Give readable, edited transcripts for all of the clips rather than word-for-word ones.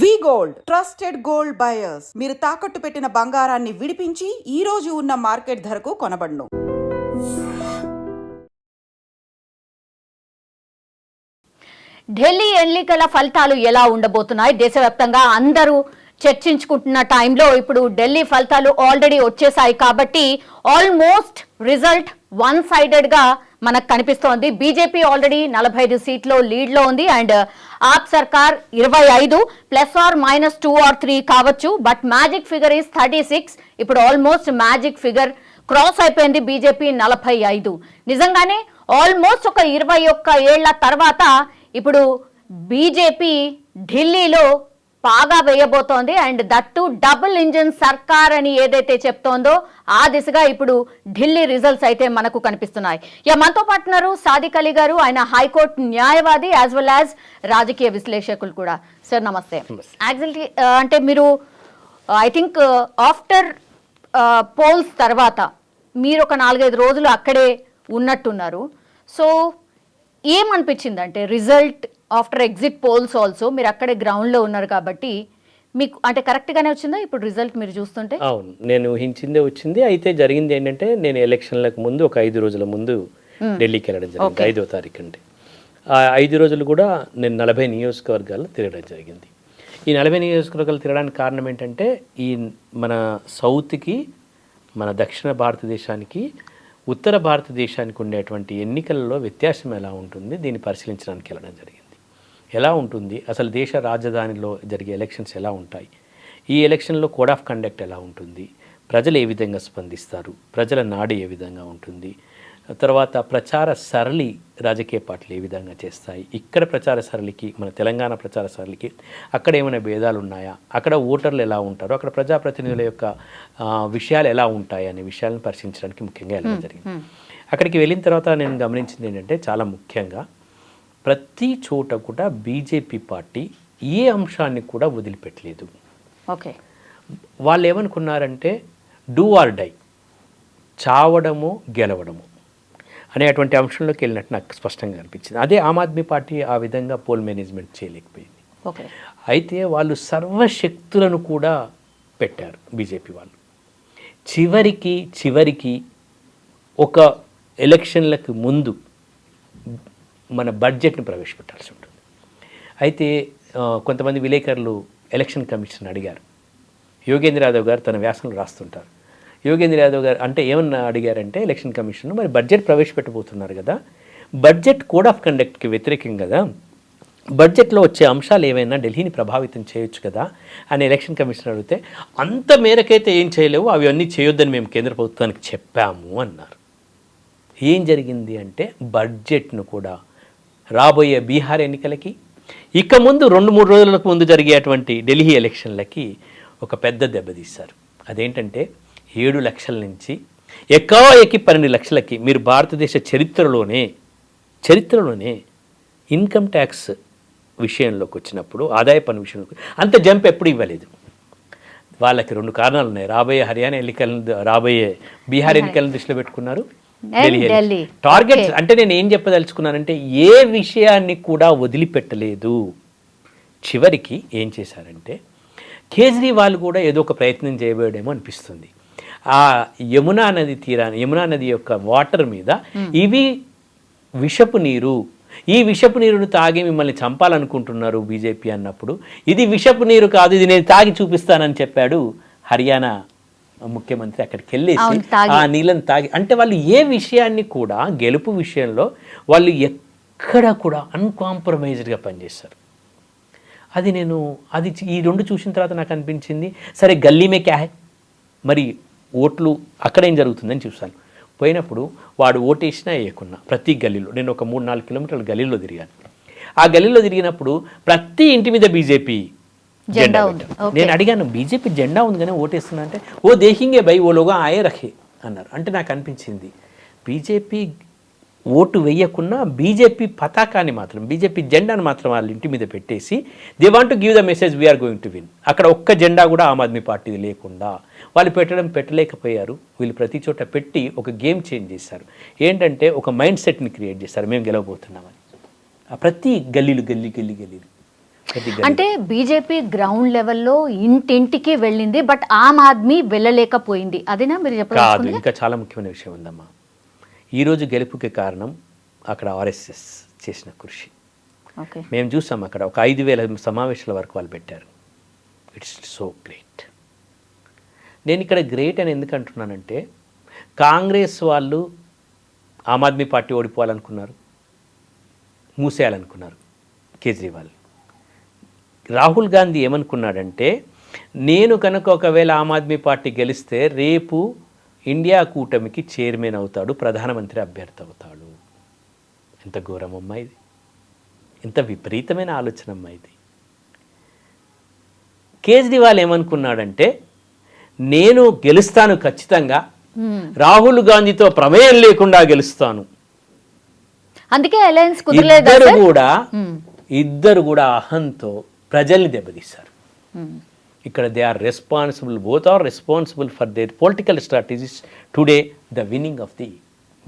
వి gold trusted gold buyers. మీరు తాకట్టు పెట్టిన బంగారాన్ని విడిపించి ఈ రోజు ఉన్న మార్కెట్ ధరకు కొనబడును. ఢిల్లీ ఎన్నికల ఫలితాలు ఎలా ఉండబోతున్నాయి? దేశవ్యాప్తంగా అందరూ చర్చించుకుంటున్న టైంలో ఇప్పుడు ఢిల్లీ ఫలితాలు ఆల్రెడీ వచ్చేసాయి కాబట్టి ఆల్మోస్ట్ రిజల్ట్ వన్ సైడెడ్ గా మనకు కనిపిస్తోంది. బీజేపీ ఆల్రెడీ 45 సీట్లో లీడ్ లో ఉంది అండ్ ఆప్ సర్కార్ 25 +2 or 3 కావచ్చు. But magic figure is 36. ఇప్పుడు ఆల్మోస్ట్ మ్యాజిక్ ఫిగర్ క్రాస్ అయిపోయింది. బీజేపీ 45. నిజంగానే ఆల్మోస్ట్ ఒక 21 ఏళ్ల తర్వాత ఇప్పుడు బీజేపీ ఢిల్లీలో పాగా వేయబోతోంది అండ్ దట్టు డబుల్ ఇంజిన్ సర్కార్ అని ఏదైతే చెప్తోందో ఆ దిశగా ఇప్పుడు ఢిల్లీ రిజల్ట్స్ అయితే మనకు కనిపిస్తున్నాయి. మనతో పాటున్నారు సాదిక్ అలీ గారు, ఆయన హైకోర్టు న్యాయవాది యాజ్ వెల్ యాజ్ రాజకీయ విశ్లేషకులు కూడా. సార్ నమస్తే. యాక్చువల్లీ అంటే మీరు ఐ థింక్ ఆఫ్టర్ పోల్స్ తర్వాత మీరు ఒక 4-5 రోజులు అక్కడే ఉన్నట్టున్నారు. సో ఏమనిపించింది అంటే result after exit polls also మీరు అక్కడే గ్రౌండ్లో ఉన్నారు కాబట్టి మీకు అంటే కరెక్ట్గానే వచ్చిందా ఇప్పుడు రిజల్ట్ మీరు చూస్తుంటే? అవును, నేను ఊహించిందే వచ్చింది. అయితే జరిగింది ఏంటంటే నేను ఎలక్షన్లకు ముందు ఒక 5 రోజుల ముందు ఢిల్లీకి వెళ్ళడం జరిగింది. 5వ తారీఖు అంటే ఆ 5 రోజులు కూడా నేను 40 నియోజకవర్గాలు తిరగడం జరిగింది. ఈ 40 నియోజకవర్గాలు తిరగడానికి కారణం ఏంటంటే ఈ మన సౌత్కి, మన దక్షిణ భారతదేశానికి, ఉత్తర భారతదేశానికి ఉండేటువంటి ఎన్నికలలో వ్యత్యాసం ఎలా ఉంటుంది దీన్ని పరిశీలించడానికి వెళ్ళడం జరిగింది. ఎలా ఉంటుంది, అసలు దేశ రాజధానిలో జరిగే ఎలక్షన్స్ ఎలా ఉంటాయి, ఈ ఎలక్షన్లో కోడ్ ఆఫ్ కండక్ట్ ఎలా ఉంటుంది, ప్రజలు ఏ విధంగా స్పందిస్తారు, ప్రజల నాడి ఏ విధంగా ఉంటుంది, తర్వాత ప్రచార సరళి రాజకీయ పార్టీలు ఏ విధంగా చేస్తాయి, ఇక్కడ ప్రచార సరళికి మన తెలంగాణ ప్రచార సరళికి అక్కడ ఏమైనా భేదాలు ఉన్నాయా, అక్కడ ఓటర్లు ఎలా ఉంటారో, అక్కడ ప్రజాప్రతినిధుల యొక్క విషయాలు ఎలా ఉంటాయి అనే విషయాలను పరిశీలించడానికి ముఖ్యంగా వెళ్ళడం జరిగింది. అక్కడికి వెళ్ళిన తర్వాత నేను గమనించింది ఏంటంటే చాలా ముఖ్యంగా ప్రతి చోట కూడా బీజేపీ పార్టీ ఏ అంశాన్ని కూడా వదిలిపెట్టలేదు. ఓకే, వాళ్ళు ఏమనుకున్నారంటే డూ ఆర్ డై, చావడము గెలవడము అనేటువంటి అంశంలోకి వెళ్ళినట్టు నాకు స్పష్టంగా అనిపించింది. అదే ఆమ్ ఆద్మీ పార్టీ ఆ విధంగా పోల్ మేనేజ్మెంట్ చేయలేకపోయింది. అయితే వాళ్ళు సర్వశక్తులను కూడా పెట్టారు బీజేపీ వాళ్ళు. చివరికి ఒక ఎలక్షన్లకు ముందు మన బడ్జెట్ని ప్రవేశపెట్టాల్సి ఉంటుంది. అయితే కొంతమంది విలేకరులు ఎలక్షన్ కమిషన్ అడిగారు. యోగేంద్ర యాదవ్ గారు తన వ్యాసంలో రాస్తుంటారు. యోగేంద్ర యాదవ్ గారు అంటే ఏమన్నా అడిగారంటే ఎలక్షన్ కమిషన్ మరి బడ్జెట్ ప్రవేశపెట్టబోతున్నారు కదా, బడ్జెట్ కోడ్ ఆఫ్ కండక్ట్కి వ్యతిరేకం కదా, బడ్జెట్లో వచ్చే అంశాలు ఏమైనా ఢిల్లీని ప్రభావితం చేయొచ్చు కదా అని ఎలక్షన్ కమిషన్ అడిగితే అంత మేరకైతే ఏం చేయలేవు, అవి అన్నీ చేయొద్దని మేము కేంద్ర ప్రభుత్వానికి చెప్పాము అన్నారు. ఏం జరిగింది అంటే బడ్జెట్ను కూడా రాబోయే బీహార్ ఎన్నికలకి, ఇక ముందు 2-3 రోజులకు ముందు జరిగేటువంటి ఢిల్లీ ఎలక్షన్లకి ఒక పెద్ద దెబ్బతీశారు. అదేంటంటే 7 లక్షల నుంచి ఎకాఎకి 12 లక్షలకి. మీరు భారతదేశ చరిత్రలోనే ఇన్కమ్ ట్యాక్స్ విషయంలోకి వచ్చినప్పుడు, ఆదాయ పన్ను విషయంలో అంత జంప్ ఎప్పుడు ఇవ్వలేదు. వాళ్ళకి 2 కారణాలు ఉన్నాయి. రాబోయే బీహార్ ఎన్నికలను దృష్టిలో పెట్టుకున్నారు. ఢిల్లీ టార్గెట్స్ అంటే నేను ఏం చెప్పదలుచుకున్నానంటే ఏ విషయాన్ని కూడా వదిలిపెట్టలేదు. చివరికి ఏం చేశారంటే కేజ్రీవాల్ కూడా ఏదో ఒక ప్రయత్నం చేయబోయేమో అనిపిస్తుంది. ఆ యమునా నది యొక్క వాటర్ మీద ఇవి విషపు నీరు, ఈ విషపు నీరును తాగి మిమ్మల్ని చంపాలనుకుంటున్నారు బీజేపీ అన్నప్పుడు ఇది విషపు నీరు కాదు, ఇది నేను తాగి చూపిస్తానని చెప్పాడు హర్యానా ముఖ్యమంత్రి. అక్కడికి వెళ్ళేసి ఆ నీళ్ళని తాగి, అంటే వాళ్ళు ఏ విషయాన్ని కూడా గెలుపు విషయంలో వాళ్ళు ఎక్కడ కూడా అన్కాంప్రమైజ్డ్గా పనిచేస్తారు. అది ఈ 2 చూసిన తర్వాత నాకు అనిపించింది సరే గల్లీ క్యా హై, మరి ఓట్లు అక్కడ ఏం జరుగుతుందని చూస్తాను. పోయినప్పుడు వాడు ఓటేసినా వేయకున్నా ప్రతి గల్లీలో నేను ఒక 3-4 కిలోమీటర్ల గల్లీలో తిరిగాను. ఆ గల్లీలో తిరిగినప్పుడు ప్రతి ఇంటి మీద బీజేపీ జెండా ఉంది. నేను అడిగాను బీజేపీ జెండా ఉంది కానీ ఓటేస్తున్నా అంటే ఓ దేహింగే భయ్ ఓ లోగా ఆయే రఖే అన్నారు. అంటే నాకు అనిపించింది బీజేపీ ఓటు వేయకున్నా బీజేపీ పతాకాన్ని మాత్రం, బీజేపీ జెండాను మాత్రం వాళ్ళ ఇంటి మీద పెట్టేసి they want to give the message we are going to win. అక్కడ ఒక్క జెండా కూడా ఆమ్ ఆద్మీ పార్టీది లేకుండా వాళ్ళు పెట్టలేకపోయారు. వీళ్ళు ప్రతి చోట పెట్టి ఒక గేమ్ చేంజ్ చేశారు. ఏంటంటే ఒక మైండ్ సెట్ని క్రియేట్ చేశారు, మేము గెలవబోతున్నామని. ప్రతి గల్లీలు ప్రతి గల్లీ. అంటే బీజేపీ గ్రౌండ్ లెవెల్లో ఇంటింటికి వెళ్ళింది, బట్ ఆమ్ ఆద్మీ వెళ్ళలేకపోయింది. అదేనా మీరు కాదు, చెప్పాలి? ఇంకా చాలా ముఖ్యమైన విషయం ఉందమ్మా. ఈరోజు గెలుపుకి కారణం అక్కడ ఆర్ఎస్ఎస్ చేసిన కృషి. ఓకే, మేము చూసాం అక్కడ ఒక 5,000 సమావేశాల వరకు వాళ్ళు పెట్టారు. It's so great. నేను ఇక్కడ గ్రేట్ అని ఎందుకు అంటున్నానంటే, కాంగ్రెస్ వాళ్ళు ఆమ్ ఆద్మీ పార్టీ ఓడిపోవాలనుకున్నారు, మూసేయాలనుకున్నారు కేజ్రీవాల్. రాహుల్ గాంధీ ఏమనుకున్నాడంటే, నేను కనుక ఒకవేళ ఆమ్ ఆద్మీ పార్టీ గెలిస్తే రేపు ఇండియా కూటమికి చైర్మన్ అవుతాడు, ప్రధానమంత్రి అభ్యర్థి అవుతాడు. ఎంత ఘోరమమ్మా ఇది, ఎంత విపరీతమైన ఆలోచన అమ్మా ఇది. కేజ్రీవాల్ ఏమనుకున్నాడంటే, నేను గెలుస్తాను ఖచ్చితంగా, రాహుల్ గాంధీతో ప్రమేయం లేకుండా గెలుస్తాను. అందుకే అలయన్స్ కుదరలేదా ఇద్దరు కూడా అహంతో ప్రజల్ని దెబ్బతీశారు. ఇక్కడ they are responsible, both are responsible for their political strategies today the winning of the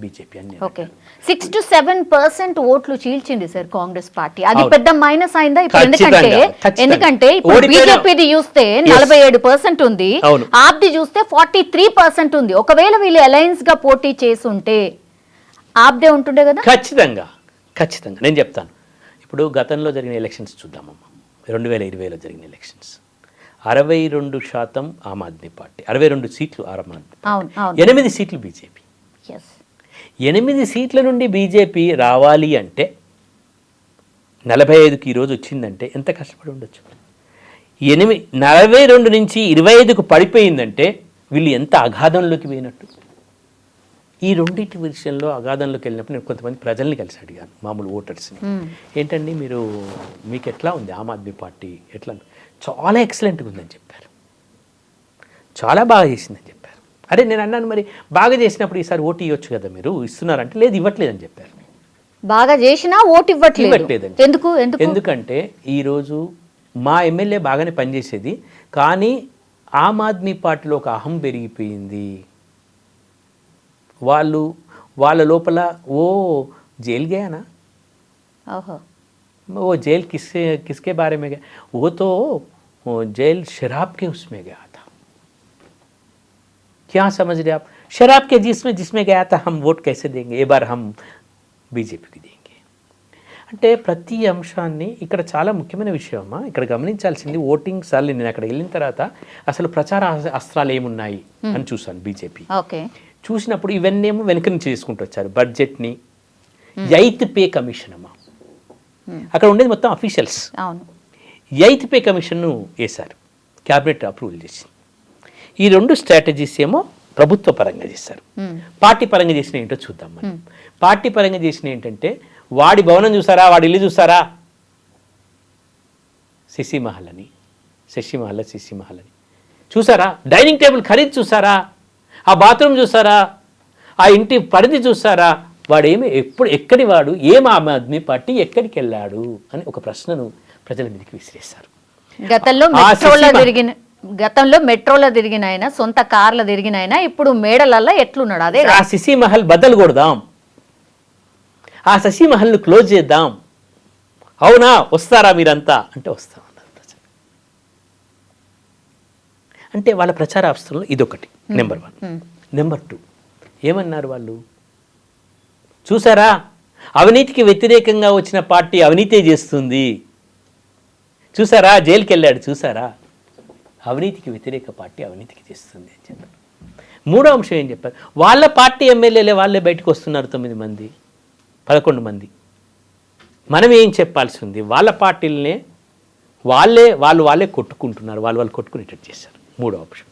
BJP అని. ఓకే, 6 to 7% ఓట్లు చీల్చింది సార్ కాంగ్రెస్ పార్టీ. అది పెద్ద మైనస్ అయిందా ఇప్పుడు? ఎందుకంటే ఇప్పుడు బీజేపీది చూస్తే 47% ఉంది, ఆప్ది చూస్తే 43% ఉంది. ఒకవేళ వీళ్ళు అలయన్స్ గా పోటీ చేసి ఉంటే ఆప్దే ఉంటుండే కదా. ఖచ్చితంగా ఖచ్చితంగా నేను చెప్తాను. ఇప్పుడు గతంలో జరిగిన ఎలక్షన్స్ చూద్దామమ్మా. 2020లో జరిగిన ఎలక్షన్స్ 62% ఆమ్ ఆద్మీ పార్టీ, 62 సీట్లు ఆమ్ ఆద్మీ, 8 సీట్లు బీజేపీ. 8 సీట్ల నుండి బీజేపీ రావాలి అంటే 45కి ఈరోజు వచ్చిందంటే ఎంత కష్టపడి ఉండొచ్చు. 42 నుంచి 25కు పడిపోయిందంటే వీళ్ళు ఎంత అగాధంలోకి పోయినట్టు. ఈ రెండింటి విషయంలో అగాధంలోకి వెళ్ళినప్పుడు నేను కొంతమంది ప్రజల్ని కలిసి అడిగాను, మామూలు ఓటర్స్ని. ఏంటండి మీకు ఎట్లా ఉంది ఆమ్ ఆద్మీ పార్టీ, ఎట్లా? చాలా ఎక్సలెంట్గా ఉందని చెప్పారు, చాలా బాగా చేసిందని చెప్పారు. అరే నేను అన్నాను, మరి బాగా చేసినప్పుడు ఈసారి ఓటు ఇవ్వచ్చు కదా, మీరు ఇస్తున్నారంటే లేదు ఇవ్వట్లేదని చెప్పారు. బాగా చేసినా ఓటు ఇవ్వట్లేదండి. ఎందుకంటే ఈరోజు మా ఎమ్మెల్యే బాగానే పనిచేసేది, కానీ ఆమ్ ఆద్మీ పార్టీలో ఒక అహం పెరిగిపోయింది. వాళ్ళ లోపల ఓ జైలు గయానా, वो जेल किसके बारे में गया, वो तो जेल शराब के उसमें गया था. क्या समझ रहे आप? शराब के जिसमें गया था, हम वोट कैसे देंगे, ये बार हम బీజేపీకి देंगे. అంటే ప్రతి అంశాన్ని ఇక్కడ చాలా ముఖ్యమైన విషయం అమ్మా. ఇక్కడ గమనించాల్సింది ఓటింగ్ సార్లు నేను అక్కడ వెళ్ళిన తర్వాత అసలు ప్రచార అస్త్రాలు ఏమున్నాయి అని చూశాను బీజేపీ. చూసినప్పుడు ఇవన్నీ ఏమో వెనక నుంచి చేసుకుంటూ వచ్చారు. బడ్జెట్ని, 8th పే కమిషన్ అమ్మా, అక్కడ ఉండేది మొత్తం అఫీషియల్స్. 8th పే కమిషన్ను వేశారు, క్యాబినెట్ అప్రూవల్ చేసింది. ఈ 2 స్ట్రాటజీస్ ఏమో ప్రభుత్వ పరంగా చేశారు. పార్టీ పరంగా చేసిన ఏంటో చూద్దాం మనం. పార్టీ పరంగా చేసిన ఏంటంటే, వాడి భవనం చూసారా, వాడి ఇల్లు చూసారా, శశి మహల్ అని చూసారా, డైనింగ్ టేబుల్ ఖరీదు చూసారా, ఆ బాత్రూమ్ చూసారా, ఆ ఇంటి పరిధి చూసారా, వాడేమి ఎప్పుడు ఎక్కడి వాడు, ఏం ఆమ్ ఆద్మీ పార్టీ ఎక్కడికి వెళ్ళాడు అని ఒక ప్రశ్నను ప్రజల మీదకి విసిరేశారు. గతంలో మెట్రోలో తిరిగిన ఆయన, సొంత కార్లో తిరిగిన ఆయన, ఇప్పుడు మేడలల్లో ఎట్లున్నాడు? అదే ఆ శశి మహల్ బద్దలు కొడదాం, ఆ శశి మహల్ను క్లోజ్ చేద్దాం, అవునా వస్తారా మీరంతా అంటే వస్తామన్నారు ప్రజలు. అంటే వాళ్ళ ప్రచార అవసరంలో ఇదొకటి నెంబర్ 1. నెంబర్ 2 ఏమన్నారు వాళ్ళు, చూసారా అవినీతికి వ్యతిరేకంగా వచ్చిన పార్టీ అవినీతే చేస్తుంది, చూసారా జైలుకి వెళ్ళాడు, చూసారా అవినీతికి వ్యతిరేక పార్టీ అవినీతికి చేస్తుంది అని చెప్పారు. 3వ అంశం ఏం చెప్పారు, వాళ్ళ పార్టీ ఎమ్మెల్యేలే వాళ్ళే బయటకు వస్తున్నారు, 9 మంది 11 మంది. మనం ఏం చెప్పాల్సి ఉంది, వాళ్ళ పార్టీలనే వాళ్ళే కొట్టుకుంటున్నారు, వాళ్ళు కొట్టుకునేటట్టు చేశారు. 3వ అంశం.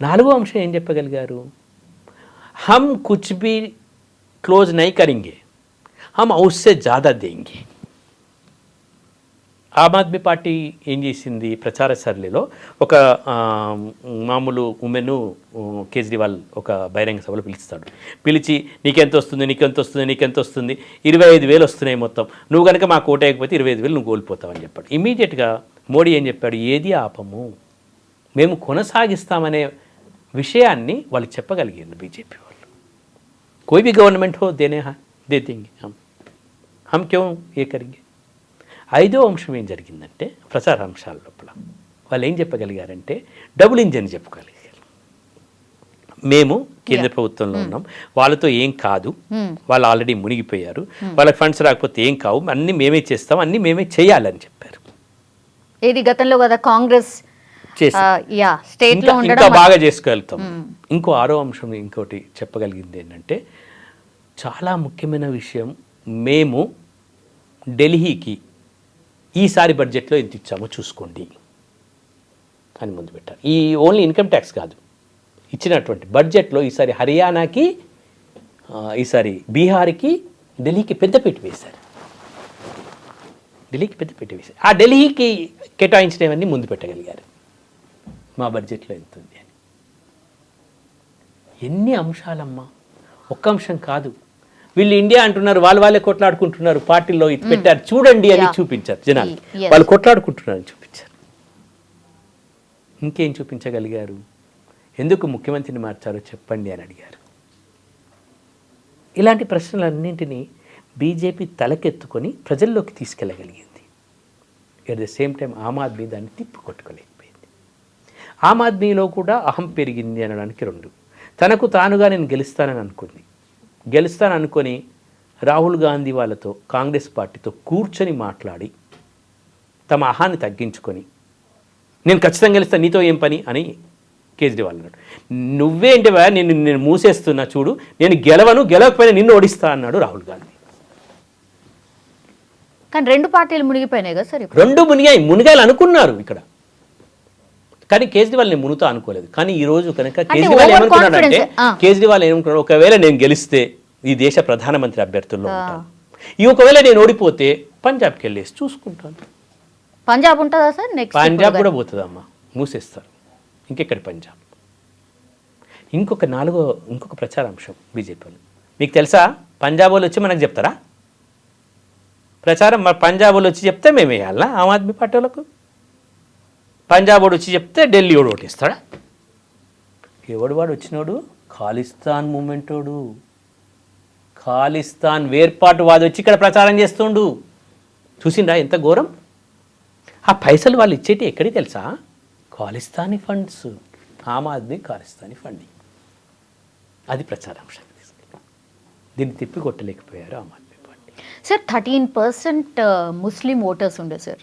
4వ అంశం ఏం చెప్పగలిగారు, हम कुछ भी क्लोज नहीं करेंगे, हम उससे ज़्यादा देंगे. ఆమ్ ఆద్మీ పార్టీ ఏం చేసింది, ప్రచార సరళిలో ఒక మామూలు ఉమెను కేజ్రీవాల్ ఒక బహిరంగ సభలో పిలిచి నీకెంత వస్తుంది 25,000 వస్తున్నాయి మొత్తం, నువ్వు కనుక మాకు ఓటేయకపోతే 25,000 నువ్వు కోల్పోతావని చెప్పాడు. ఇమీడియట్గా మోడీ ఏం చెప్పాడు, ఏది ఆపము, మేము కొనసాగిస్తామనే విషయాన్ని వాళ్ళు చెప్పగలిగారు బీజేపీ వాళ్ళు. कोई भी गवर्नमेंट हो दे देंगे हम क्यों ये करेंगे. ఐదో అంశం ఏం జరిగిందంటే ప్రచారాంశాల లోపల వాళ్ళు ఏం చెప్పగలిగారంటే డబుల్ ఇంజన్ చెప్పగలిగారు. మేము కేంద్ర ప్రభుత్వంలో ఉన్నాం, వాళ్ళతో ఏం కాదు, వాళ్ళు ఆల్రెడీ మునిగిపోయారు, వాళ్ళకి ఫండ్స్ రాకపోతే ఏం కావు, అన్నీ మేమే చేస్తాం, అన్నీ మేమే చేయాలని చెప్పారు. ఏది గతంలో కదా కాంగ్రెస్ స్టేట్ లో ఇంకా బాగా చేసుకోగలుగుతాం. ఇంకో ఆరో అంశం ఇంకోటి చెప్పగలిగింది ఏంటంటే చాలా ముఖ్యమైన విషయం, మేము ఢిల్లీకి ఈసారి బడ్జెట్లో ఎంత ఇచ్చామో చూసుకోండి అని ముందు పెట్టారు. ఈ ఓన్లీ ఇన్కమ్ ట్యాక్స్ కాదు, ఇచ్చినటువంటి బడ్జెట్లో ఈసారి హర్యానాకి, ఈసారి బీహార్కి, ఢిల్లీకి పెద్దపీట వేశారు. ఢిల్లీకి పెద్దపీట వేశారు. ఆ ఢిల్లీకి కేటాయించినవన్నీ ముందు పెట్టగలిగారు. మా బడ్జెట్లో ఎంత ఉంది అని. ఎన్ని అంశాలమ్మా, ఒక్క అంశం కాదు. వీళ్ళు ఇండియా అంటున్నారు, వాళ్ళే కొట్లాడుకుంటున్నారు, పార్టీలో ఇది పెట్టారు చూడండి అని చూపించారు జనాలు. వాళ్ళు కొట్లాడుకుంటున్నారని చూపించారు. ఇంకేం చూపించగలిగారు? ఎందుకు ముఖ్యమంత్రిని మార్చారో చెప్పండి అని అడిగారు. ఇలాంటి ప్రశ్నలన్నింటినీ బీజేపీ తలకెత్తుకొని ప్రజల్లోకి తీసుకెళ్ళగలిగింది. At the same time Aam Aadmi దాన్ని తిప్పికొట్టుకోలేకపోయింది. ఆమ్ ఆద్మీలో కూడా అహం పెరిగింది అనడానికి రెండు. తనకు తానుగా నేను గెలుస్తాననుకొని రాహుల్ గాంధీ వాళ్ళతో, కాంగ్రెస్ పార్టీతో కూర్చొని మాట్లాడి తమ అహాన్ని తగ్గించుకొని నేను ఖచ్చితంగా గెలుస్తాను, నీతో ఏం పని అని కేజ్రీవాల్ అన్నాడు. నువ్వేంటి నేను మూసేస్తున్నా చూడు, నేను గెలవకపోయినా నిన్ను ఓడిస్తా అన్నాడు రాహుల్ గాంధీ. కానీ రెండు పార్టీలు మునిగిపోయినాయి కదా సార్. రెండు మునిగాయలు అనుకున్నారు ఇక్కడ, కానీ కేజ్రీవాల్ నేను మునుతా అనుకోలేదు. కానీ ఈ రోజు కనుక కేజ్రీవాల్ ఏమనుకున్నాడు, ఒకవేళ నేను గెలిస్తే ఈ దేశ ప్రధానమంత్రి అభ్యర్థుల్లో ఉంటాను, ఒకవేళ నేను ఓడిపోతే పంజాబ్కి వెళ్ళేసి చూసుకుంటాను. పంజాబ్ ఉంటుందా సార్? నెక్స్ట్ పంజాబ్ కూడా పోతుందమ్మా, మూసేస్తారు. ఇంకెక్కడి పంజాబ్? ఇంకొక ప్రచారాంశం బీజేపీలో మీకు తెలుసా? పంజాబ్ వాళ్ళు వచ్చి మనకు చెప్తారా ప్రచారం? మరి పంజాబ్ వాళ్ళు వచ్చి చెప్తే మేము వేయాలా ఆమ్ ఆద్మీ పార్టీ వాళ్ళకు? పంజాబ్ వాడు వచ్చి చెప్తే ఢిల్లీ వాడు ఓటేస్తాడా? వాడు వచ్చినోడు ఖాళిస్తాన్ మూమెంటోడు, ఖాళిస్తాన్ వేర్పాటు వాడు వచ్చి ఇక్కడ ప్రచారం చేస్తుండు. చూసిండ్రా ఎంత ఘోరం? ఆ పైసలు వాళ్ళు ఇచ్చేటి ఎక్కడికి తెలుసా? Khalistani funds, Aam Aadmi Khalistani funding. అది ప్రచారాంశం. దీన్ని తిప్పి కొట్టలేకపోయారు ఆమ్ ఆద్మీ పార్టీ. సార్ 13% ముస్లిం ఓటర్స్ ఉండే sir.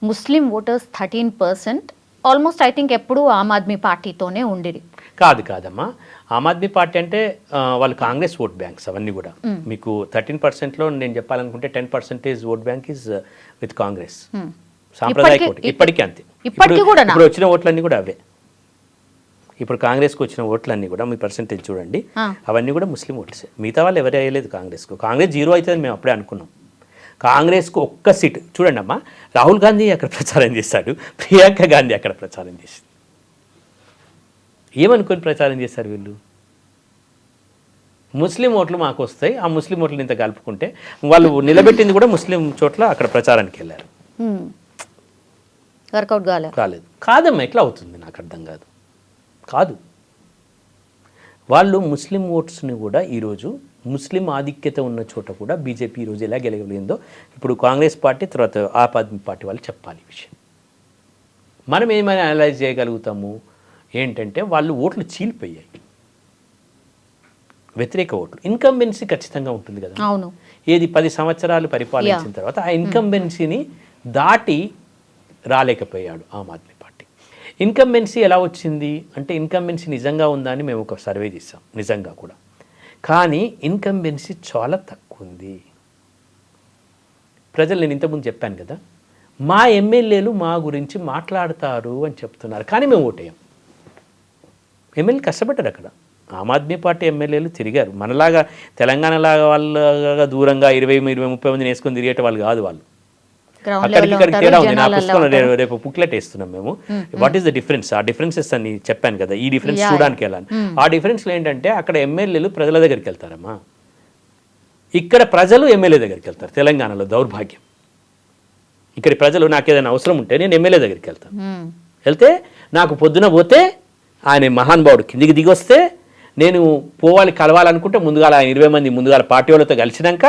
Muslim voters 13% almost I think ఎప్పుడు ఆమ్ ఆద్మీ పార్టీతోనే ఉండేది. కాదమ్మా, ఆమ్ ఆద్మీ పార్టీ అంటే వాళ్ళు కాంగ్రెస్ ఓట్ బ్యాంక్స్ అవన్నీ కూడా. మీకు 13%లో నేను చెప్పాలనుకుంటే 10% vote bank is with Congress. సాంప్రదాయక ఓటు ఇప్పటికీ అంతే. ఇప్పుడు వచ్చిన ఓట్లన్నీ కూడా అవే. ఇప్పుడు కాంగ్రెస్కి వచ్చిన ఓట్లన్నీ కూడా మీ పర్సెంటేజ్ చూడండి, అవన్నీ కూడా ముస్లిం ఓట్లే. మిగతా వాళ్ళు ఎవరు వేయలేదు కాంగ్రెస్కు. కాంగ్రెస్ 0 అవుతుందని మేము అప్పుడే అనుకున్నాం. కాంగ్రెస్కు ఒక్క సీటు చూడండి అమ్మా, రాహుల్ గాంధీ అక్కడ ప్రచారం చేశాడు, ప్రియాంక గాంధీ అక్కడ ప్రచారం చేసింది. ఏమనుకొని ప్రచారం చేశారు వీళ్ళు? ముస్లిం ఓట్లు మాకు వస్తాయి, ఆ ముస్లిం ఓట్లు ఇంత కలుపుకుంటే వాళ్ళు నిలబెట్టింది కూడా ముస్లిం చోట్ల అక్కడ ప్రచారానికి వెళ్ళారు. వర్కౌట్ కాలేదు. కాదమ్మా, ఎట్లా అవుతుంది నాకు అర్థం కాదు. వాళ్ళు ముస్లిం ఓట్స్ని కూడా ఈరోజు ముస్లిం ఆధిక్యత ఉన్న చోట కూడా బీజేపీ ఈరోజు ఎలా గెలవలేదో ఇప్పుడు కాంగ్రెస్ పార్టీ తర్వాత ఆమ్ ఆద్మీ పార్టీ వాళ్ళు చెప్పాలి ఈ విషయం. మనం ఏమైనా అనలైజ్ చేయగలుగుతాము ఏంటంటే వాళ్ళు ఓట్లు చీలిపోయాయి, వ్యతిరేక ఓట్లు. ఇన్కంబెన్సీ ఖచ్చితంగా ఉంటుంది కదా. అవును. ఏది 10 సంవత్సరాలు పరిపాలించిన తర్వాత ఆ ఇన్కంబెన్సీని దాటి రాలేకపోయాడు ఆమ్ ఆద్మీ పార్టీ. ఇన్కంబెన్సీ ఎలా వచ్చింది అంటే ఇన్కంబెన్సీ నిజంగా ఉందా అని మేము ఒక సర్వే చేసాం, నిజంగా కూడా. కానీ ఇన్కంబెన్సీ చాలా తక్కువ ఉంది. ప్రజలు నేను ఇంతకుముందు చెప్పాను కదా, మా ఎమ్మెల్యేలు మా గురించి మాట్లాడతారు అని చెప్తున్నారు, కానీ మేము ఓటేయం. ఎమ్మెల్యేలు కష్టపడ్డారు అక్కడ. ఆమ్ ఆద్మీ పార్టీ ఎమ్మెల్యేలు తిరిగారు, మనలాగా తెలంగాణలాగా వాళ్ళగా దూరంగా 20-30 మందిని వేసుకొని తిరిగేట వాళ్ళు కాదు. వాళ్ళు అక్కడికి తేడా ఉంది. నా పుస్తకంలో రేపు బుక్లెట్ వేస్తున్నాం మేము, వాట్ ఈస్ ద డిఫరెన్స్, ఆ డిఫరెన్సెస్ అని చెప్పాను కదా, ఈ డిఫరెన్స్ చూడడానికి వెళ్ళాను. ఆ డిఫరెన్స్లో ఏంటంటే అక్కడ ఎమ్మెల్యేలు ప్రజల దగ్గరికి వెళ్తారమ్మా, ఇక్కడ ప్రజలు ఎమ్మెల్యే దగ్గరికి వెళ్తారు. తెలంగాణలో దౌర్భాగ్యం. ఇక్కడ ప్రజలు నాకు ఏదైనా అవసరం ఉంటే నేను ఎమ్మెల్యే దగ్గరికి వెళ్తాను. వెళ్తే నాకు పొద్దున పోతే ఆయన మహానుభావుడు కిందికి దిగి వస్తే నేను కలవాలనుకుంటే ముందుగా ఆయన 20 మంది ముందుగా పార్టీ వాళ్ళతో కలిసినాక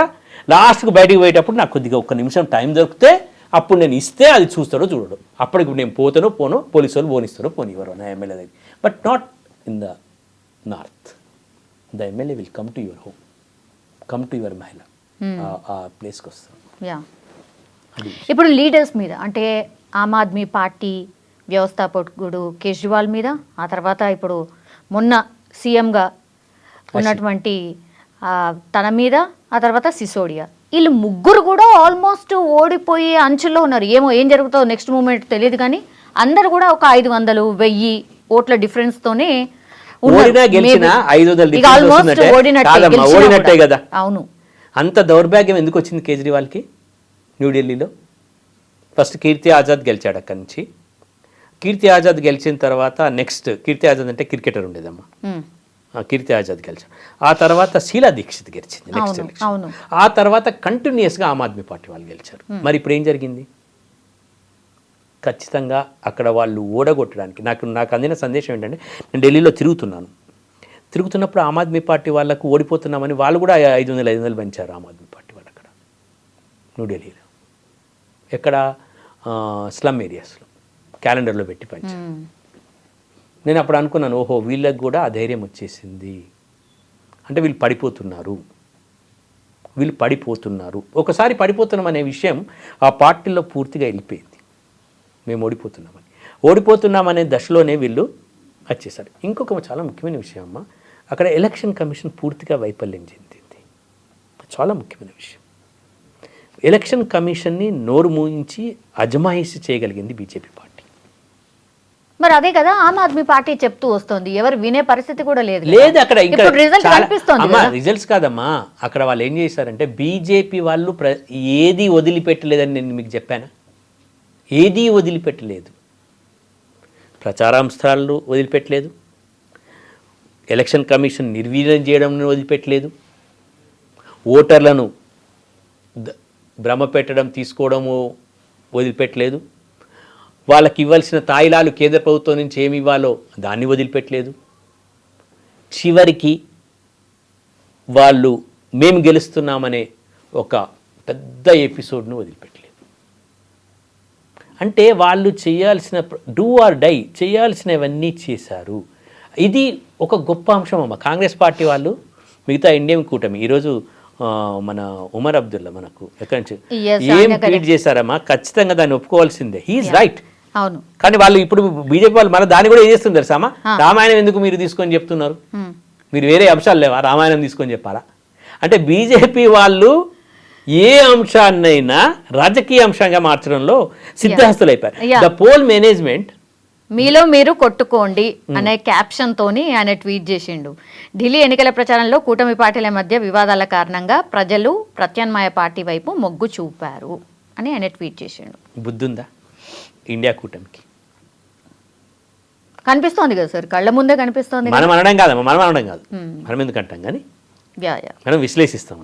లాస్ట్కు బయటికి పోయేటప్పుడు నాకు కొద్దిగా 1 నిమిషం టైం దొరికితే అప్పుడు నేను ఇస్తే అది చూస్తాడో చూడడు. అప్పటికి నేను పోతానో పోనో, పోలీసు వాళ్ళు పోనిస్తారో పోనివ్వరు నా ఎమ్మెల్యే దగ్గర. But not in the north. The MLA will come to your home, come to your మహిళ, ఆ ప్లేస్కి వస్తారు. ఇప్పుడు లీడర్స్ మీద అంటే ఆమ్ ఆద్మీ పార్టీ వ్యవస్థాపకుడు కేజ్రీవాల్ మీద, ఆ తర్వాత ఇప్పుడు మొన్న సీఎంగా ఉన్నటువంటి తన మీద, ఆ తర్వాత సిసోడియా, వీళ్ళు ముగ్గురు కూడా ఆల్మోస్ట్ ఓడిపోయే అంచుల్లో ఉన్నారు. ఏం జరుగుతుందో నెక్స్ట్ మూమెంట్ తెలియదు, కానీ అందరు కూడా ఒక 500, 1000 ఓట్ల డిఫరెన్స్ తోనే ఓడినట్టే కదా. అవును. అంత దౌర్భాగ్యం ఎందుకు వచ్చింది కేజ్రీవాల్కి న్యూఢిల్లీలో? ఫస్ట్ కీర్తి ఆజాద్ గెలిచాడు అక్కడి నుంచి. కీర్తి ఆజాద్ గెలిచిన తర్వాత నెక్స్ట్, కీర్తి ఆజాద్ అంటే క్రికెటర్ ఉండేదమ్మా, కీర్తి ఆజాద్ గెలిచాడు. ఆ తర్వాత శీలా దీక్షిత్ గెలిచింది నెక్స్ట్ ఎలక్షన్. ఆ తర్వాత కంటిన్యూస్గా ఆమ్ ఆద్మీ పార్టీ వాళ్ళు గెలిచారు. మరి ఇప్పుడు ఏం జరిగింది? ఖచ్చితంగా అక్కడ వాళ్ళు ఓడగొట్టడానికి నాకు అందిన సందేశం ఏంటంటే, నేను ఢిల్లీలో తిరుగుతున్నప్పుడు ఆమ్ ఆద్మీ పార్టీ వాళ్ళకు ఓడిపోతున్నామని వాళ్ళు కూడా 500 పెంచారు ఆమ్ ఆద్మీ పార్టీ వాళ్ళు అక్కడ న్యూఢిల్లీలో. ఎక్కడ? స్లమ్ ఏరియాస్లో క్యాలెండర్లో పెట్టి పెంచారు. నేను అప్పుడు అనుకున్నాను, ఓహో వీళ్ళకి కూడా ఆ ధైర్యం వచ్చేసింది, అంటే వీళ్ళు పడిపోతున్నారు. ఒకసారి పడిపోతున్నాం అనే విషయం ఆ పార్టీలో పూర్తిగా వెళ్ళిపోయింది. మేము ఓడిపోతున్నామనే దశలోనే వీళ్ళు వచ్చేసారు. ఇంకొక చాలా ముఖ్యమైన విషయం అమ్మ, అక్కడ ఎలక్షన్ కమిషన్ పూర్తిగా వైఫల్యం చెందింది. చాలా ముఖ్యమైన విషయం. ఎలక్షన్ కమిషన్ని నోరు మూయించి అజమాయిషి చేయగలిగింది బీజేపీ పార్టీ. మరి అదే కదా ఆమ్ ఆద్మీ పార్టీ చెప్తూ వస్తుంది, ఎవరు వినే పరిస్థితి కూడా లేదు. అక్కడ ఇంకా రిజల్ట్స్ కాదమ్మా, అక్కడ వాళ్ళు ఏం చేశారంటే, బీజేపీ వాళ్ళు ఏది వదిలిపెట్టలేదని నేను మీకు చెప్పాను. ఏదీ వదిలిపెట్టలేదు. ప్రచారాంశాలు వదిలిపెట్టలేదు, ఎలక్షన్ కమిషన్ నిర్వీర్యం చేయడం వదిలిపెట్టలేదు, ఓటర్లను భ్రమ పెట్టడం తీసుకోవడము వదిలిపెట్టలేదు, వాళ్ళకి ఇవ్వాల్సిన తాయిలాలు కేంద్ర ప్రభుత్వం నుంచి ఏమి ఇవ్వాలో దాన్ని వదిలిపెట్టలేదు. చివరికి వాళ్ళు మేము గెలుస్తున్నామనే ఒక పెద్ద ఎపిసోడ్ను వదిలిపెట్టలేదు. అంటే వాళ్ళు చేయాల్సిన డూ ఆర్ డై చేయాల్సినవన్నీ చేశారు. ఇది ఒక గొప్ప అంశం అమ్మ. కాంగ్రెస్ పార్టీ వాళ్ళు, మిగతా ఇండియన్ కూటమి, ఈరోజు మన ఉమర్ అబ్దుల్లా మనకు ఎక్కడి నుంచి ఏం ట్వీట్ చేశారమ్మా, ఖచ్చితంగా దాన్ని ఒప్పుకోవాల్సిందే. He's right. అవును. కానీ వాళ్ళు ఇప్పుడు బీజేపీ వాళ్ళు మన దాన్ని కూడా ఏం చేస్తుంది తెలుసామా, రామాయణం ఎందుకు మీరు తీసుకొని చెప్తున్నారు, మీరు వేరే అంశాలు లేవా, రామాయణం తీసుకొని చెప్పాలా? అంటే బీజేపీ వాళ్ళు ఏ అంశాన్నైనా రాజకీయ అంశంగా మార్చడంలో సిద్ధహస్తులు అయిపోయారు. ద పోల్ మేనేజ్మెంట్ మీలో మీరు కొట్టుకోండి అనే క్యాప్షన్ తోని ఆయన ట్వీట్ చేసిండు. ఢిల్లీ ఎన్నికల ప్రచారంలో కూటమి పార్టీల మధ్య వివాదాల కారణంగా ప్రజలు ప్రత్యామ్నాయ పార్టీ వైపు మొగ్గు చూపారు అని ఆయన ట్వీట్ చేసిండు. బుద్ధుందా ఇండియా కూటమికి? కనిపిస్తోంది కదా సార్, కళ్ళ ముందే కనిపిస్తోంది. మనం అనడం కాదమ్మా, మనం ఎందుకు అంటాం, కానీ మనం విశ్లేషిస్తాం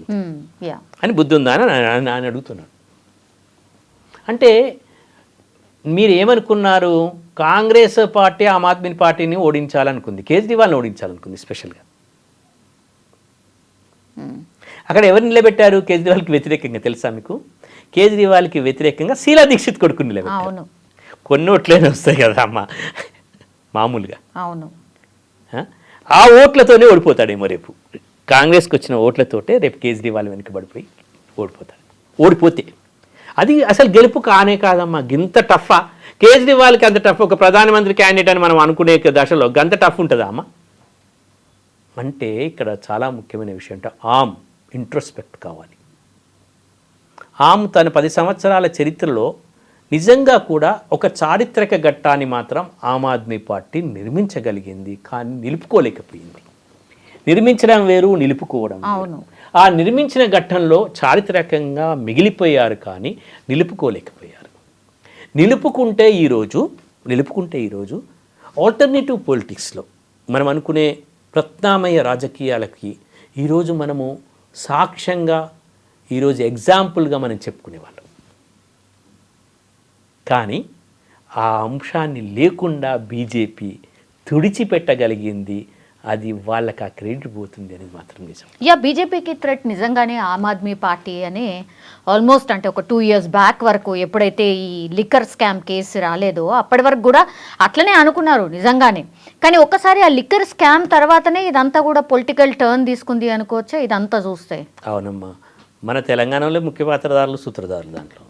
అని బుద్ధుందా అని అడుగుతున్నాడు. అంటే మీరు ఏమనుకున్నారు, కాంగ్రెస్ పార్టీ ఆమ్ ఆద్మీ పార్టీని ఓడించాలనుకుంది, కేజ్రీవాల్ని ఓడించాలనుకుంది స్పెషల్గా. అక్కడ ఎవరు నిలబెట్టారు కేజ్రీవాల్కి వ్యతిరేకంగా తెలుసా మీకు? కేజ్రీవాల్కి వ్యతిరేకంగా శీలా దీక్షిత్ కొడుకుని నిలబెట్టారు. కొన్ని ఓట్లనే వస్తాయి కదా అమ్మ మామూలుగా. అవును. ఆ ఓట్లతోనే ఓడిపోతాడేమో రేపు. కాంగ్రెస్కి వచ్చిన ఓట్లతోటే రేపు కేజ్రీవాల్ వెనుకబడిపోయి ఓడిపోతాడు. ఓడిపోతే అది అసలు గెలుపు కానే కాదమ్మా. గింత టఫా కేజ్రీవాల్కి? అంత టఫ్ ఒక ప్రధానమంత్రి క్యాండిడేట్ అని మనం అనుకునే దశలో గంత టఫ్ ఉంటుందా అమ్మ? అంటే ఇక్కడ చాలా ముఖ్యమైన విషయం అంటే ఆమ్ ఇంట్రోస్పెక్ట్ కావాలి. ఆమ్ తన 10 సంవత్సరాల చరిత్రలో నిజంగా కూడా ఒక చారిత్రక ఘట్టాన్ని మాత్రం ఆమ్ ఆద్మీ పార్టీ నిర్మించగలిగింది, కానీ నిలుపుకోలేకపోయింది. నిర్మించడం వేరు, నిలుపుకోవడం వేరు. ఆ నిర్మించిన ఘట్టంలో చారిత్రకంగా మిగిలిపోయారు, కానీ నిలుపుకోలేకపోయారు. నిలుపుకుంటే ఈరోజు ఆల్టర్నేటివ్ పొలిటిక్స్లో మనం అనుకునే ప్రత్యామ్నాయ రాజకీయాలకి ఈరోజు మనము సాక్ష్యంగా, ఈరోజు ఎగ్జాంపుల్గా మనం చెప్పుకునేవాళ్ళం. కానీ ఆ అంశాన్ని లేకుండా బీజేపీ తుడిచిపెట్టగలిగింది అది వాళ్ళకి ఆ క్రెడిట్ పోతుంది అనేది మాత్రం నిజం. బీజేపీకి థ్రెట్ నిజంగానే ఆమ్ ఆద్మీ పార్టీ అని ఆల్మోస్ట్ అంటే ఒక 2 years బ్యాక్ వరకు ఎప్పుడైతే ఈ లిక్కర్ స్కామ్ కేసు రాలేదో అప్పటి వరకు కూడా అట్లనే అనుకున్నారు నిజంగానే. కానీ ఒక్కసారి ఆ లిక్కర్ స్కామ్ తర్వాతనే ఇదంతా కూడా పొలిటికల్ టర్న్ తీసుకుంది అనుకోవచ్చా ఇదంతా చూస్తే? అవునమ్మా, మన తెలంగాణలో ముఖ్య పాత్రధారులు సూత్రధారులు. దాంట్లో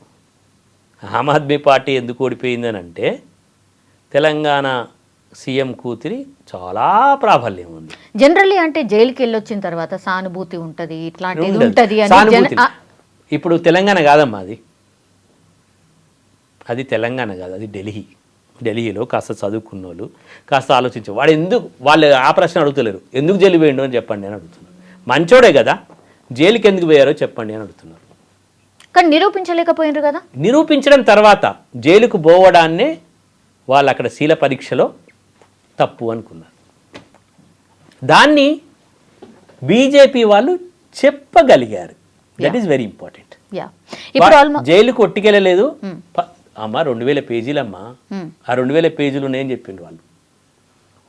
ఆమ్ ఆద్మీ పార్టీ ఎందుకు ఓడిపోయిందని అంటే తెలంగాణ సీఎం కూతురి చాలా ప్రాబల్యం ఉంది. జనరల్లీ అంటే జైలుకి వెళ్ళొచ్చిన తర్వాత సానుభూతి ఉంటుంది, ఇట్లాంటిది ఉండదు. ఉంటుంది సానుభూతి. అని. ఇప్పుడు తెలంగాణ కాదమ్మా, అది తెలంగాణ కాదు, అది ఢిల్లీలో కాస్త చదువుకున్న వాళ్ళు కాస్త ఆలోచించే వాడు ఎందుకు వాళ్ళు ఆ ప్రశ్న అడుగుతలేరు. ఎందుకు జైలు పోయిండు అని చెప్పండి అని అడుగుతున్నారు. మంచోడే కదా, జైలుకి ఎందుకు పోయారో చెప్పండి అని అడుగుతున్నారు. కానీ నిరూపించలేకపోయినారు కదా. నిరూపించడం తర్వాత జైలుకు పోవడాన్నే వాళ్ళు అక్కడ శీల పరీక్షలో తప్పు అనుకున్నారు. దాన్ని బీజేపీ వాళ్ళు చెప్పగలిగారు. That is very important. జైలుకు ఒట్టికెళ్ళలేదు అమ్మా, 2000 పేజీలమ్మా. ఆ 2000 పేజీలు నేను చెప్పిండు వాళ్ళు.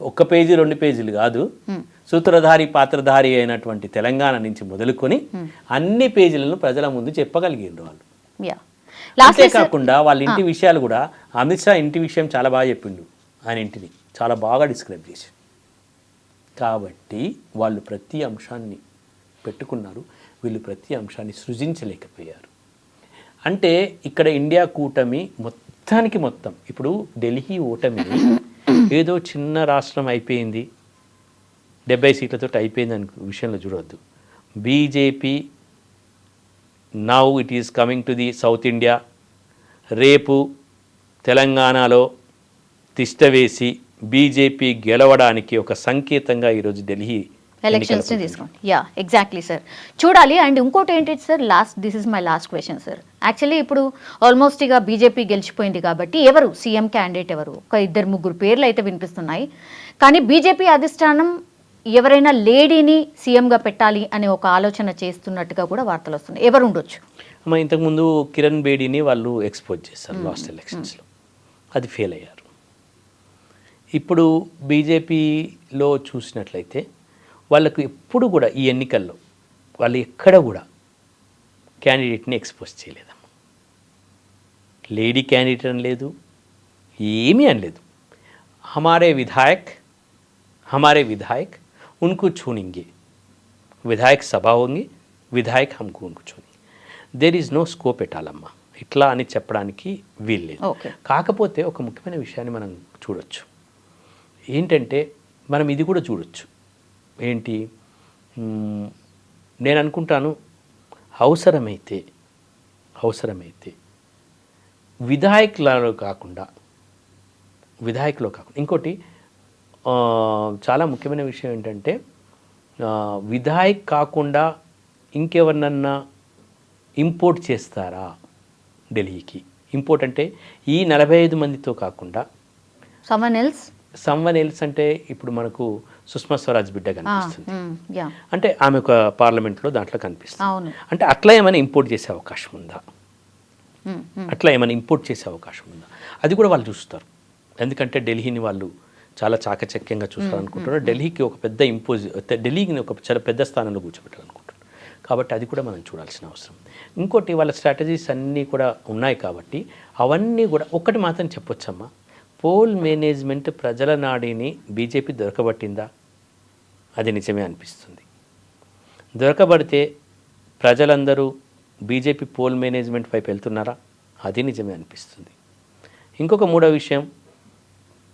1 పేజీ 2 పేజీలు కాదు, సూత్రధారి పాత్రధారి అయినటువంటి తెలంగాణ నుంచి మొదలుకొని అన్ని పేజీలను ప్రజల ముందు చెప్పగలిగిండ్రు వాళ్ళు. అంతేకాకుండా వాళ్ళ ఇంటి విషయాలు కూడా, అమిత్ షా ఇంటి విషయం చాలా బాగా చెప్పిండు. ఆయన ఇంటిని చాలా బాగా డిస్క్రైబ్ చేసి, కాబట్టి వాళ్ళు ప్రతి అంశాన్ని పెట్టుకున్నారు. వీళ్ళు ప్రతి అంశాన్ని సృజించలేకపోయారు. అంటే ఇక్కడ ఇండియా కూటమి మొత్తానికి మొత్తం ఇప్పుడు ఢిల్లీ ఓటమిని ఏదో చిన్న రాష్ట్రం అయిపోయింది 70 సీట్లతో అయిపోయింది అనే విషయంలో చూడవద్దు. BJP now it is coming to the south India. రేపు తెలంగాణలో తిష్ట వేసి బీజేపీ గెలవడానికి ఒక సంకేతంగా ఈరోజు ఢిల్లీ ఎలక్షన్స్ తీసుకోండి. ఎగ్జాక్ట్లీ సార్, చూడాలి. అండ్ ఇంకోటి ఏంటి సార్, this is my last question sir. Actually ఇప్పుడు ఆల్మోస్ట్ ఇక బీజేపీ గెలిచిపోయింది కాబట్టి ఎవరు సీఎం క్యాండిడేట్ ఎవరు, ఒక 2-3 పేర్లు అయితే వినిపిస్తున్నాయి. కానీ బీజేపీ అధిష్టానం ఎవరైనా లేడీని సీఎంగా పెట్టాలి అనే ఒక ఆలోచన చేస్తున్నట్టుగా కూడా వార్తలు వస్తున్నాయి. ఎవరు ఉండొచ్చు? అమ్మ, ఇంతకుముందు కిరణ్ బేడీని వాళ్ళు ఎక్స్పోజ్ చేశారు లాస్ట్ ఎలక్షన్స్లో, అది ఫెయిల్ అయ్యారు. ఇప్పుడు బీజేపీలో చూసినట్లయితే వాళ్ళకు ఎప్పుడు కూడా ఈ ఎన్నికల్లో వాళ్ళు ఎక్కడ కూడా క్యాండిడేట్ని ఎక్స్పోజ్ చేయలేదమ్మా. లేడీ క్యాండిడేట్ అని లేదు, ఏమీ అనలేదు. హమారే విధాయక్ उनको चुनेंगे, విధాయక్ సభ होंगे, విధాయక్ हमको उनको चुनेंगे. దేర్ ఈజ్ నో స్కోప్ ఎటాలమ్మా ఇట్లా అని చెప్పడానికి వీల్లేదు. కాకపోతే ఒక ముఖ్యమైన విషయాన్ని మనం చూడొచ్చు. ఏంటంటే మనం ఇది కూడా చూడొచ్చు. ఏంటి, నేను అనుకుంటాను అవసరమైతే విధాయకులో కాకుండా ఇంకోటి చాలా ముఖ్యమైన విషయం ఏంటంటే విధాయక్ కాకుండా ఇంకెవరినన్నా ఇంపోర్ట్ చేస్తారా ఢిల్లీకి? ఇంపోర్ట్ అంటే ఈ 45 మందితో కాకుండా సమ్వన్ ఎల్స్ అంటే ఇప్పుడు మనకు సుష్మా స్వరాజ్ బిడ్డ కనిపిస్తుంది, అంటే ఆమె ఒక పార్లమెంట్లో దాంట్లో కనిపిస్తుంది. అంటే అట్లా ఏమైనా ఇంపోర్ట్ చేసే అవకాశం ఉందా? అది కూడా వాళ్ళు చూస్తారు. ఎందుకంటే ఢిల్లీని వాళ్ళు చాలా చాకచక్యంగా చూస్తారనుకుంటున్నారు. ఢిల్లీకి ఒక పెద్ద ఢిల్లీని ఒక చాలా పెద్ద స్థానంలో కూర్చోబెట్టాలనుకుంటున్నారు. కాబట్టి అది కూడా మనం చూడాల్సిన అవసరం. ఇంకోటి, వాళ్ళ స్ట్రాటజీస్ అన్నీ కూడా ఉన్నాయి కాబట్టి అవన్నీ కూడా ఒకటి మాత్రం చెప్పొచ్చమ్మా, పోల్ మేనేజ్మెంట్ ప్రజల నాడిని బీజేపీ దొరకబట్టిందా? అది నిజమే అనిపిస్తుంది. దొరకబడితే ప్రజలందరూ బీజేపీ పోల్ మేనేజ్మెంట్ వైపు వెళ్తున్నారా? అది నిజమే అనిపిస్తుంది. ఇంకొక మూడో విషయం,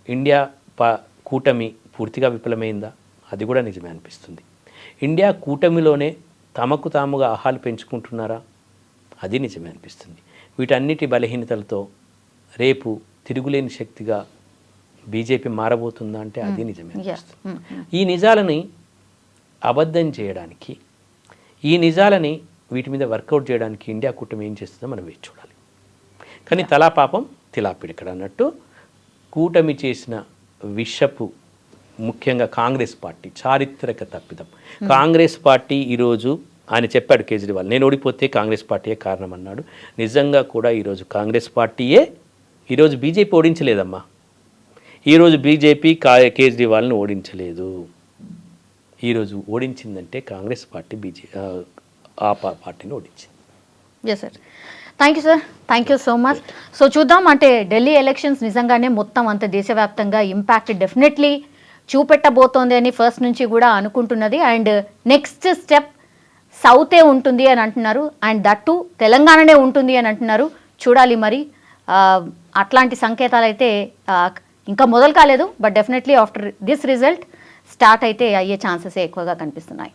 ఇండియా కూటమి పూర్తిగా విఫలమైందా? అది కూడా నిజమే అనిపిస్తుంది. ఇండియా కూటమిలోనే తమకు తాముగా ఆహాలు పెంచుకుంటున్నారా? అది నిజమే అనిపిస్తుంది. వీటన్నిటి బలహీనతలతో రేపు తిరుగులేని శక్తిగా బీజేపీ మారబోతుందా అంటే అది నిజమే అనిపిస్తుంది. ఈ నిజాలని అబద్ధం చేయడానికి, ఈ నిజాలని వీటి మీద వర్కౌట్ చేయడానికి ఇండియా కూటమి ఏం చేస్తుందో మనం వేచి చూడాలి. కానీ తలా పాపం తిలాపిడికడ అన్నట్టు కూటమి చేసిన విషపు, ముఖ్యంగా కాంగ్రెస్ పార్టీ చారిత్రక తప్పిదం. కాంగ్రెస్ పార్టీ ఈరోజు ఆయన చెప్పాడు కేజ్రీవాల్, నేను ఓడిపోతే కాంగ్రెస్ పార్టీయే కారణం అన్నాడు. నిజంగా కూడా ఈరోజు కాంగ్రెస్ పార్టీయే, ఈరోజు బీజేపీ ఓడించలేదమ్మా. ఈరోజు బీజేపీ కేజ్రీవాల్ని ఓడించలేదు. ఈరోజు ఓడించిందంటే కాంగ్రెస్ పార్టీ పార్టీని ఓడించింది. Yes sir, thank you sir, thank you so much. So చూద్దాం, అంటే ఢిల్లీ ఎలక్షన్స్ నిజంగానే మొత్తం అంత దేశవ్యాప్తంగా ఇంపాక్ట్ డెఫినెట్లీ చూపెట్టబోతోంది అని ఫస్ట్ నుంచి కూడా అనుకుంటున్నది. అండ్ నెక్స్ట్ స్టెప్ సౌతే ఉంటుంది అని అంటున్నారు, అండ్ దట్టు తెలంగాణనే ఉంటుంది అని అంటున్నారు. చూడాలి మరి, అట్లాంటి సంకేతాలు అయితే ఇంకా మొదలు కాలేదు, but definitely after this result start అయితే అయ్యే ఛాన్సెస్ ఎక్కువగా కనిపిస్తున్నాయి.